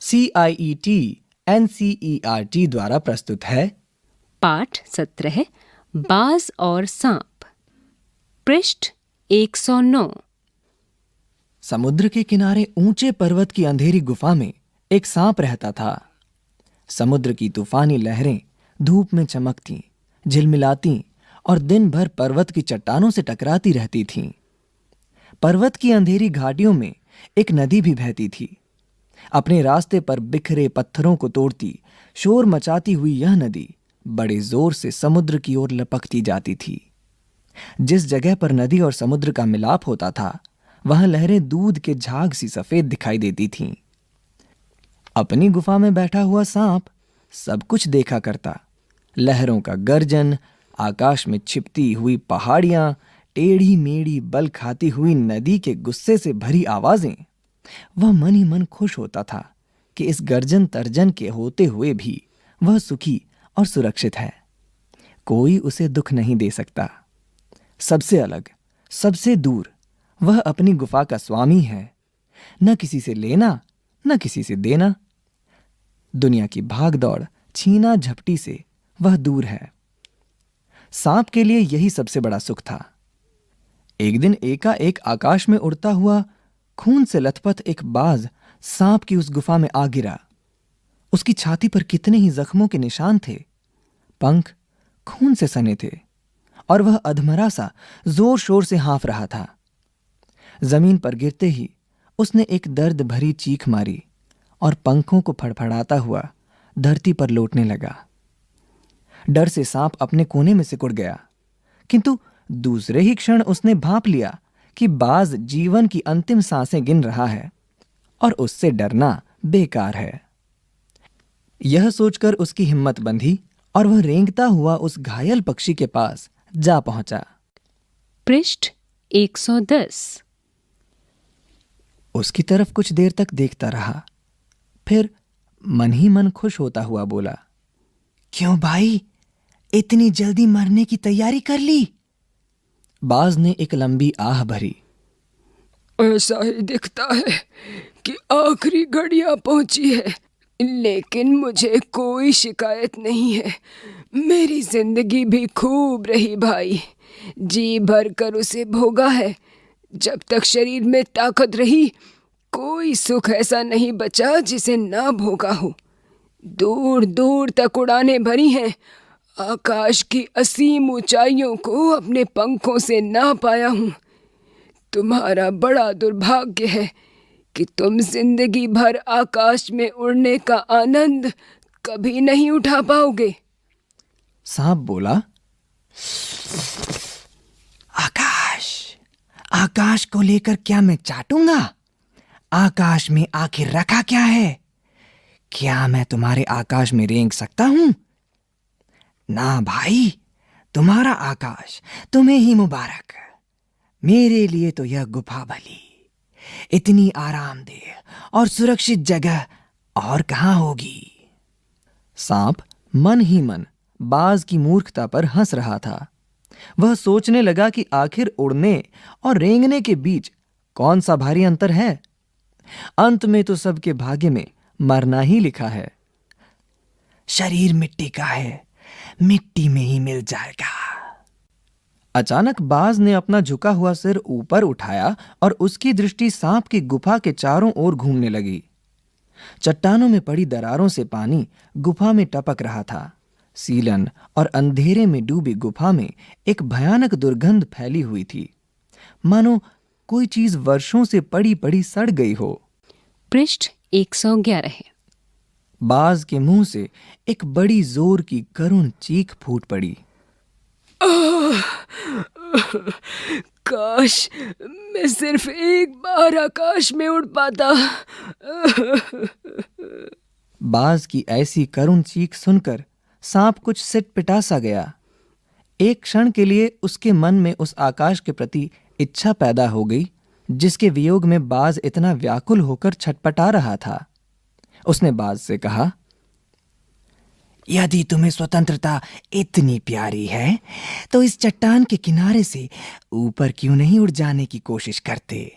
CIET NCERT द्वारा प्रस्तुत है पाठ 17 बाज और सांप। पृष्ठ 109। समुद्र के किनारे ऊंचे पर्वत की अंधेरी गुफा में एक सांप रहता था। समुद्र की तूफानी लहरें धूप में चमकती, झिलमिलाती और दिन भर पर्वत की चट्टानों से टकराती रहती थीं। पर्वत की अंधेरी घाटियों में एक नदी भी बहती थी। अपने रास्ते पर बिखरे पत्थरों को तोड़ती, शोर मचाती हुई यह नदी बड़े जोर से समुद्र की ओर लपकती जाती थी। जिस जगह पर नदी और समुद्र का मिलाप होता था, वहां लहरें दूध के झाग सी सफेद दिखाई देती थीं। अपनी गुफा में बैठा हुआ सांप सब कुछ देखा करता। लहरों का गर्जन, आकाश में छिपती हुई पहाड़ियां, टेढ़ी मेढ़ी बल खाती हुई नदी के गुस्से से भरी आवाजें। वह मन ही मन खुश होता था कि इस गर्जन तर्जन के होते हुए भी वह सुखी और सुरक्षित है। कोई उसे दुख नहीं दे सकता। सबसे अलग, सबसे दूर वह अपनी गुफा का स्वामी है। न किसी से लेना, न किसी से देना। दुनिया की भागदौड़, छीना झपटी से वह दूर है। सांप के लिए यही सबसे बड़ा सुख था। एक दिन एकाएक आकाश में उड़ता हुआ खून से लथपथ एक बाज सांप की उस गुफा में आ गिरा। उसकी छाती पर कितने ही जख्मों के निशान थे। पंख खून से सने थे और वह अधमरा सा जोर शोर से हाँफ रहा था। जमीन पर गिरते ही उसने एक दर्द भरी चीख मारी और पंखों को फड़फड़ाता हुआ धरती पर लौटने लगा। डर से सांप अपने कोने में सिकुड़ गया, किंतु दूसरे ही क्षण उसने भांप लिया कि बाज जीवन की अंतिम सांसें गिन रहा है और उससे डरना बेकार है। यह सोचकर उसकी हिम्मत बंधी और वह रेंगता हुआ उस घायल पक्षी के पास जा पहुंचा। पृष्ठ 110। उसकी तरफ कुछ देर तक देखता रहा, फिर मन ही मन खुश होता हुआ बोला, क्यों भाई, इतनी जल्दी मरने की तैयारी कर ली? बाज ने एक लंबी आह भरी। ऐसा ही दिखता है कि आखिरी घड़ियां पहुंची है, लेकिन मुझे कोई शिकायत नहीं है। मेरी जिंदगी भी खूब रही भाई, जी भर कर उसे भोगा है। जब तक शरीर में ताकत रही, कोई सुख ऐसा नहीं बचा जिसे ना भोगा हो। दूर दूर तक उड़ानें भरी हैं, आकाश की असीम ऊंचाइयों को अपने पंखों से ना पाया हूं। तुम्हारा बड़ा दुर्भाग्य है कि तुम जिंदगी भर आकाश में उड़ने का आनंद कभी नहीं उठा पाओगे। सांप बोला, आकाश को लेकर क्या मैं चाटूंगा? आकाश में आखिर रखा क्या है? क्या मैं तुम्हारे आकाश में रेंग सकता हूं? ना भाई, तुम्हारा आकाश तुम्हें ही मुबारक। मेरे लिए तो यह गुफा भली। इतनी आरामदेह और सुरक्षित जगह और कहां होगी? सांप मन ही मन बाज की मूर्खता पर हंस रहा था। वह सोचने लगा कि आखिर उड़ने और रेंगने के बीच कौन सा भारी अंतर है। अंत में तो सबके भाग्य में मरना ही लिखा है। शरीर मिट्टी का है, मिट्टी में ही मिल जाएगा। अचानक बाज ने अपना झुका हुआ सिर ऊपर उठाया और उसकी दृष्टि सांप की गुफा के चारों ओर घूमने लगी। चट्टानों में पड़ी दरारों से पानी गुफा में टपक रहा था। सीलन और अंधेरे में डूबी गुफा में एक भयानक दुर्गंध फैली हुई थी, मानो कोई चीज वर्षों से पड़ी पड़ी सड़ गई हो। पृष्ठ 111 है। बाज के मुंह से एक बड़ी जोर की करुण चीख फूट पड़ी। काश मैं सिर्फ एक बार आकाश में उड़ पाता। बाज की ऐसी करुण चीख सुनकर सांप कुछ सिटपिटा सा गया। एक क्षण के लिए उसके मन में उस आकाश के प्रति इच्छा पैदा हो गई जिसके वियोग में बाज इतना व्याकुल होकर छटपटा रहा था। उसने बाज से कहा, यदि तुम्हें स्वतंत्रता इतनी प्यारी है तो इस चट्टान के किनारे से ऊपर क्यों नहीं उड़ जाने की कोशिश करते?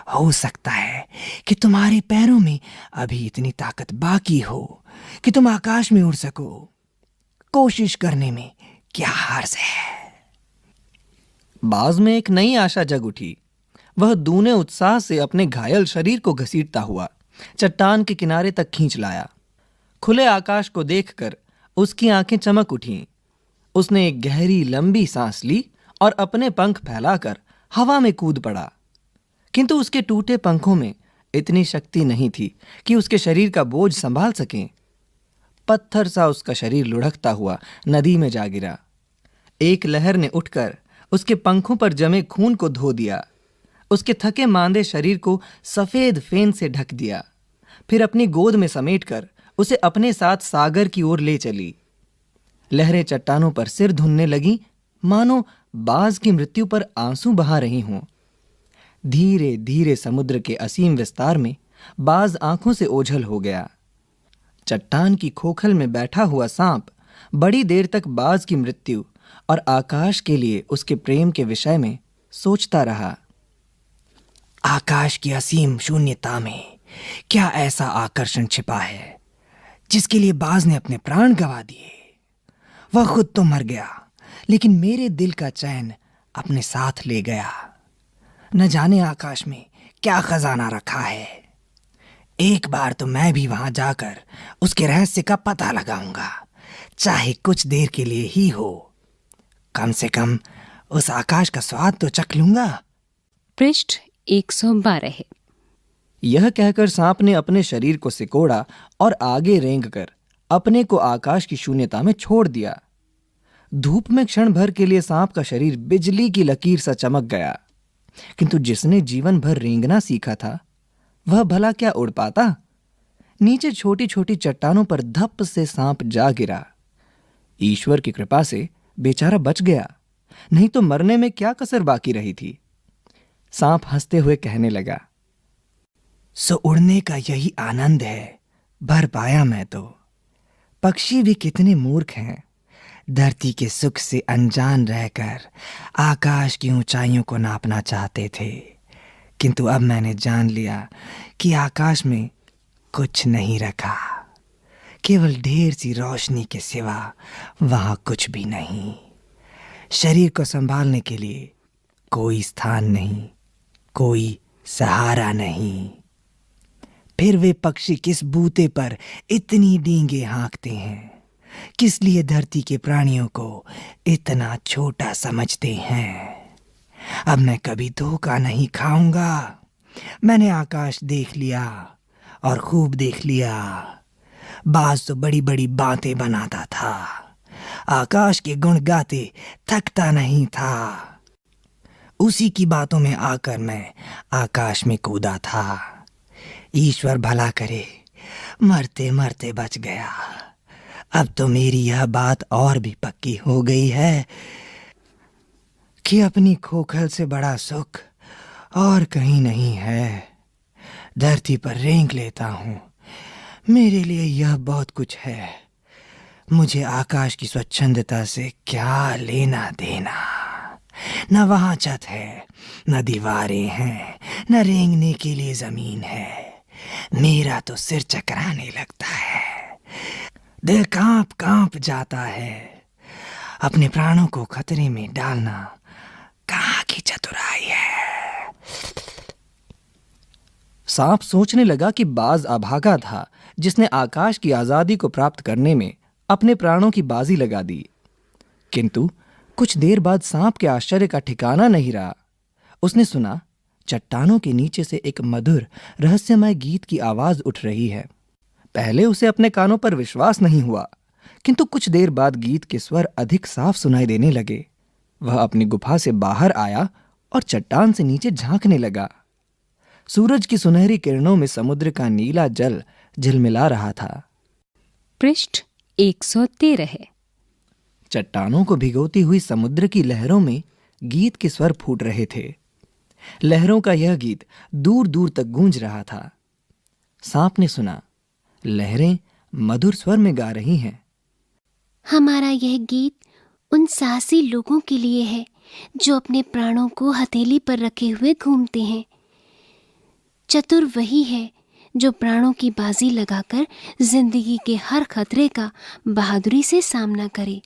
हो सकता है कि तुम्हारे पैरों में अभी इतनी ताकत बाकी हो कि तुम आकाश में उड़ सको। कोशिश करने में क्या हर्ज है। बाज में एक नई आशा जग उठी। वह दूने उत्साह से अपने घायल शरीर को घसीटता हुआ चट्टान के किनारे तक खींच लाया। खुले आकाश को देखकर उसकी आंखें चमक उठीं। उसने एक गहरी लंबी सांस ली और अपने पंख फैलाकर हवा में कूद पड़ा। किंतु उसके टूटे पंखों में इतनी शक्ति नहीं थी कि उसके शरीर का बोझ संभाल सकें। पत्थर सा उसका शरीर लुढ़कता हुआ नदी में जा गिरा। एक लहर ने उठकर उसके पंखों पर जमे खून को धो दिया, उसके थके मांदे शरीर को सफेद फेन से ढक दिया, फिर अपनी गोद में समेटकर उसे अपने साथ सागर की ओर ले चली। लहरें चट्टानों पर सिर धुनने लगीं, मानो बाज की मृत्यु पर आंसू बहा रही हों। धीरे धीरे समुद्र के असीम विस्तार में बाज आंखों से ओझल हो गया। चट्टान की खोखल में बैठा हुआ सांप बड़ी देर तक बाज की मृत्यु और आकाश के लिए उसके प्रेम के विषय में सोचता रहा। आकाश की असीम शून्यता में क्या ऐसा आकर्षण छिपा है जिसके लिए बाज ने अपने प्राण गंवा दिए। वह खुद तो मर गया, लेकिन मेरे दिल का चैन अपने साथ ले गया। न जाने आकाश में क्या खजाना रखा है। एक बार तो मैं भी वहां जाकर उसके रहस्य का पता लगाऊंगा, चाहे कुछ देर के लिए ही हो। कम से कम उस आकाश का स्वाद तो चख लूंगा। पृष्ठ 112 है। यह कहकर सांप ने अपने शरीर को सिकोड़ा और आगे रेंगकर अपने को आकाश की शून्यता में छोड़ दिया। धूप में क्षण भर के लिए सांप का शरीर बिजली की लकीर सा चमक गया, किंतु जिसने जीवन भर रेंगना सीखा था वह भला क्या उड़ पाता। नीचे छोटी छोटी चट्टानों पर धप से सांप जा गिरा। ईश्वर की कृपा से बेचारा बच गया, नहीं तो मरने में क्या कसर बाकी रही थी। सांप हंसते हुए कहने लगा, सो उड़ने का यही आनंद है, भर पाया मैं तो। पक्षी भी कितने मूर्ख हैं, धरती के सुख से अनजान रहकर आकाश की ऊंचाइयों को नापना चाहते थे, किंतु अब मैंने जान लिया कि आकाश में कुछ नहीं रखा, केवल ढेर सी रोशनी के सिवा वहां कुछ भी नहीं। शरीर को संभालने के लिए कोई स्थान नहीं, कोई सहारा नहीं। फिर वे पक्षी किस बूते पर इतनी डींगे हाँकते हैं, किस लिए धरती के प्राणियों को इतना छोटा समझते हैं। अब मैं कभी धोखा नहीं खाऊंगा। मैंने आकाश देख लिया और खूब देख लिया। बाज तो बड़ी बड़ी बातें बनाता था, आकाश के गुण गाते थकता नहीं था। उसी की बातों में आकर मैं आकाश में कूदा था। ईश्वर भला करे, मरते मरते बच गया। अब तो मेरी यह बात और भी पक्की हो गई है कि अपनी खोखल से बड़ा सुख और कहीं नहीं है। धरती पर रेंग लेता हूं, मेरे लिए यह बहुत कुछ है। मुझे आकाश की स्वच्छंदता से क्या लेना देना। न वहां छत है, न दीवारें हैं, न रेंगने के लिए जमीन है। मेरा तो सिर चकराने लगता है, दिल कांप कांप जाता है। अपने प्राणों को खतरे में डालना कहाँ की चतुराई है। सांप सोचने लगा कि बाज अभागा था जिसने आकाश की आजादी को प्राप्त करने में अपने प्राणों की बाजी लगा दी। किंतु कुछ देर बाद सांप के आश्चर्य का ठिकाना नहीं रहा। उसने सुना चट्टानों के नीचे से एक मधुर रहस्यमय गीत की आवाज उठ रही है। पहले उसे अपने कानों पर विश्वास नहीं हुआ, किंतु कुछ देर बाद गीत के स्वर अधिक साफ सुनाई देने लगे। वह अपनी गुफा से बाहर आया और चट्टान से नीचे झांकने लगा। सूरज की सुनहरी किरणों में समुद्र का नीला जल झिलमिला रहा था। पृष्ठ 113 है। चट्टानों को भिगोती हुई समुद्र की लहरों में गीत के स्वर फूट रहे थे। लहरों का यह गीत दूर दूर तक गूंज रहा था। सांप ने सुना, लहरें मधुर स्वर में गा रही हैं। हमारा यह गीत उन साहसी लोगों के लिए है जो अपने प्राणों को हथेली पर रखे हुए घूमते हैं। चतुर वही है जो प्राणों की बाजी लगाकर जिंदगी के हर खतरे का बहादुरी से सामना करे।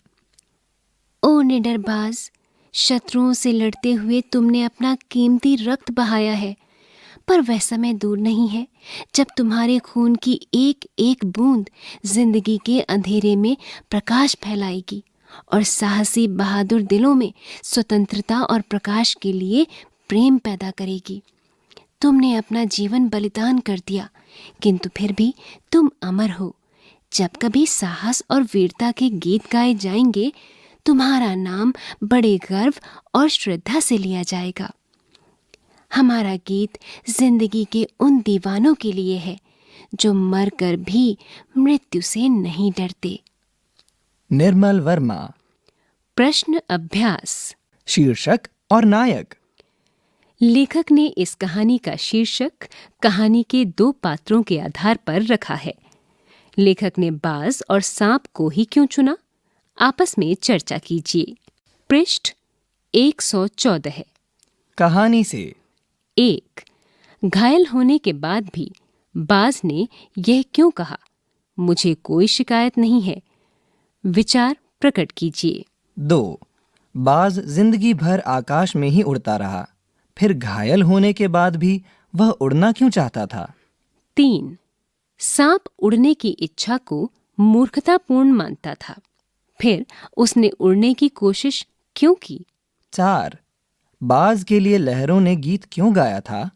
ओ निडरबाज, शत्रुओं से लड़ते हुए तुमने अपना कीमती रक्त बहाया है, पर वह समय दूर नहीं है जब तुम्हारे खून की एक एक बूंद जिंदगी के अंधेरे में प्रकाश फैलाएगी और साहसी बहादुर दिलों में स्वतंत्रता और प्रकाश के लिए प्रेम पैदा करेगी। तुमने अपना जीवन बलिदान कर दिया, किंतु फिर भी तुम अमर हो। जब कभी साहस और वीरता के गीत गाए जाएंगे, तुम्हारा नाम बड़े गर्व और श्रद्धा से लिया जाएगा। हमारा गीत जिंदगी के उन दीवानों के लिए है जो मरकर भी मृत्यु से नहीं डरते। निर्मल वर्मा। प्रश्न अभ्यास। शीर्षक और नायक। लेखक ने इस कहानी का शीर्षक कहानी के 2 पात्रों के आधार पर रखा है। लेखक ने बाज और सांप को ही क्यों चुना? आपस में चर्चा कीजिए। पृष्ठ 114 है। कहानी से 1. घायल होने के बाद भी बाज ने यह क्यों कहा, मुझे कोई शिकायत नहीं है? विचार प्रकट कीजिए। 2. बाज जिंदगी भर आकाश में ही उड़ता रहा, फिर घायल होने के बाद भी वह उड़ना क्यों चाहता था? 3. सांप उड़ने की इच्छा को मूर्खतापूर्ण मानता था, फिर उसने उड़ने की कोशिश क्यों की? 4. बाज के लिए लहरों ने गीत क्यों गाया था?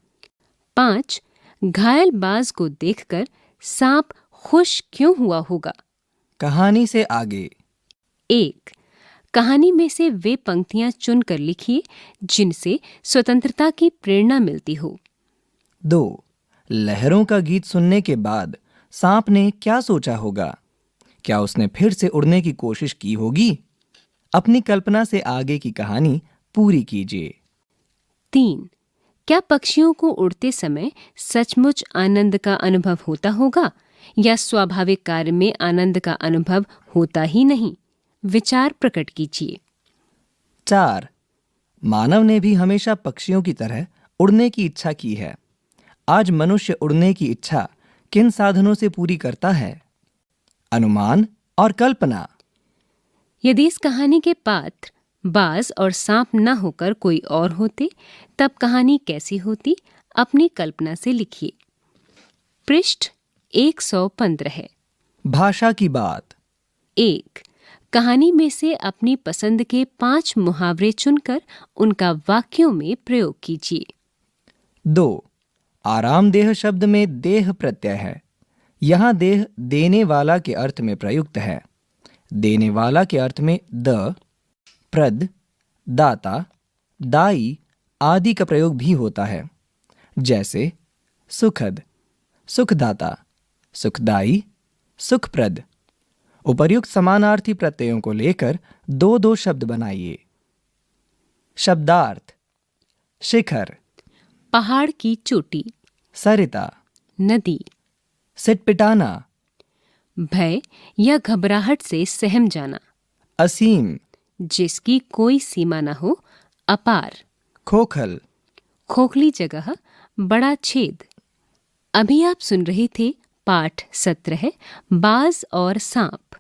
5. घायल बाज को देखकर सांप खुश क्यों हुआ होगा? कहानी से आगे। 1. कहानी में से वे पंक्तियां चुनकर लिखिए जिनसे स्वतंत्रता की प्रेरणा मिलती हो। 2. लहरों का गीत सुनने के बाद सांप ने क्या सोचा होगा? क्या उसने फिर से उड़ने की कोशिश की होगी? अपनी कल्पना से आगे की कहानी पूरी कीजिए। 3. क्या पक्षियों को उड़ते समय सचमुच आनंद का अनुभव होता होगा या स्वाभाविक कार्य में आनंद का अनुभव होता ही नहीं? विचार प्रकट कीजिए। 4. मानव ने भी हमेशा पक्षियों की तरह उड़ने की इच्छा की है। आज मनुष्य उड़ने की इच्छा किन साधनों से पूरी करता है? अनुमान और कल्पना। यदि इस कहानी के पात्र बाज और सांप न होकर कोई और होते, तब कहानी कैसी होती? अपनी कल्पना से लिखिए। पृष्ठ 115 है। भाषा की बात। 1. कहानी में से अपनी पसंद के 5 मुहावरे चुनकर उनका वाक्यों में प्रयोग कीजिए। 2. आरामदेह शब्द में देह प्रत्यय है। यहाँ देह देने वाला के अर्थ में प्रयुक्त है। देने वाला के अर्थ में द, प्रद, दाता, दाई आदि का प्रयोग भी होता है, जैसे सुखद, सुखदाता, सुखदाई, सुखप्रद। उपर्युक्त समानार्थी प्रत्ययों को लेकर 2-2 शब्द बनाइए। शब्दार्थ। शिखर, पहाड़ की चोटी, सरिता, नदी। सिटपिटाना, भय या घबराहट से सहम जाना, असीम, जिसकी कोई सीमा न हो, अपार। खोखल, खोखली जगह, बड़ा छेद। अभी आप सुन रहे थे पाठ 17 बाज और सांप।